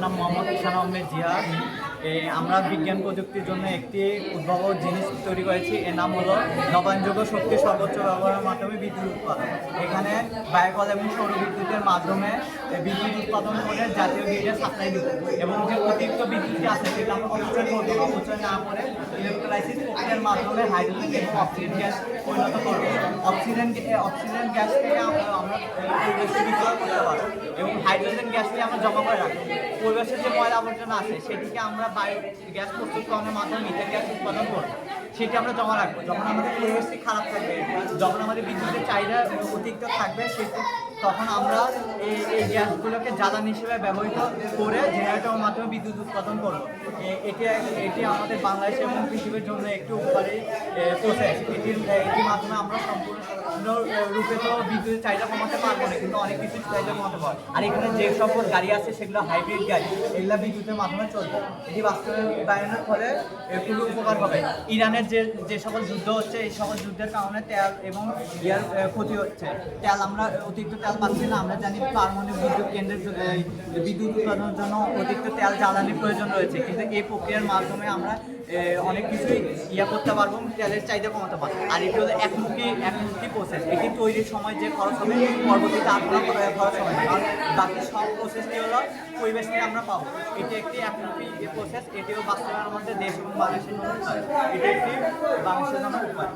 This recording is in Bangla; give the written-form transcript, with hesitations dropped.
নাম মোহাম্মদ ঈশান আহমেদ জিহাদ। আমরা বিজ্ঞান প্রযুক্তির জন্য একটি উদ্ভাবক জিনিস তৈরি করেছি। এর নাম হলো নবায়নযোগ্য শক্তির সর্বোচ্চ ব্যবহারের মাধ্যমে বিদ্যুৎ উৎপাদন। এখানে বায়ুকল এবং সৌর বিদ্যুতের মাধ্যমে বিদ্যুৎ উৎপাদন করে জাতীয় গ্রিডে সাপ্লাই দিব এবং যে অতিরিক্ত বিদ্যুৎটি আছে সেটা আমরা অপচয় করবো না। অপচয় না করে ইলেকট্রোলাইসিস প্রক্রিয়ার মাধ্যমে হাইড্রোজেন এবং অক্সিজেন গ্যাস পরিণত করবো। অক্সিজেন গ্যাস থেকে আমরা পরিবেশে বিক্রয় করতে পারবো এবং হাইড্রোজেন গ্যাসকে আমরা জমা করে রাখবো। পরিবেশের যে ময়লা আবর্জনা আছে সেটিকে আমরা বায়ু গ্যাস প্রস্তুতকরণের মাধ্যমে মিথেন গ্যাস উৎপাদন করবো, সেটি আমরা জমা রাখবো। যখন আমাদের পরিবেশটি খারাপ থাকবে, যখন আমাদের বিদ্যুতের চাহিদা অতিরিক্ত থাকবে, তখন আমরা এই গ্যাসগুলোকে জ্বালানি হিসেবে ব্যবহৃত করে জেনারেটরের মাধ্যমে বিদ্যুৎ উৎপাদন করবো। এটি আমাদের বাংলাদেশ এবং পৃথিবীর জন্য একটি উপকারী প্রসেস। এটির মাধ্যমে আমরা সম্পূর্ণ রূপে তো বিদ্যুতের চাহিদা কমাতে পারবো না, কিন্তু অনেক কিছু চাহিদা কমাতে পারবো। আর এখানে যে সকল গাড়ি আছে সেগুলো হাইব্রিড গাড়ি, এগুলো বিদ্যুতের মাধ্যমে চলবে। এটি বাস্তবায়নের ফলে খুবই উপকার হবে। ইরানের যে সকল যুদ্ধ হচ্ছে, এই সকল যুদ্ধের কারণে তেল এবং ইয়ার ক্ষতি হচ্ছে। আমরা অতিরিক্ত তেল পাচ্ছি না। আমরা জানি পারমাণবিক বিদ্যুৎ কেন্দ্রের বিদ্যুৎ উৎপাদনের জন্য অতিরিক্ত তেল জ্বালানির প্রয়োজন রয়েছে, কিন্তু এই প্রক্রিয়ার মাধ্যমে আমরা অনেক কিছুই করতে পারবো, তেলের চাহিদা কমাতে পারবো। আর এটি হলো একমুখী প্রসেস। এটি তৈরির সময় যে খরচ হবে পরবর্তীতে আপনার খরচ হবে না, কারণ বাকি সব প্রসেসটি হলো পরিবেশ থেকে আমরা পাবো। এটি একটি একমুখী প্রসেস। এটিও বাস্তবায়নের মধ্যে দেশ এবং বাংলাদেশের জন্য এটি একটি বাংলাদেশের জন্য উপায়।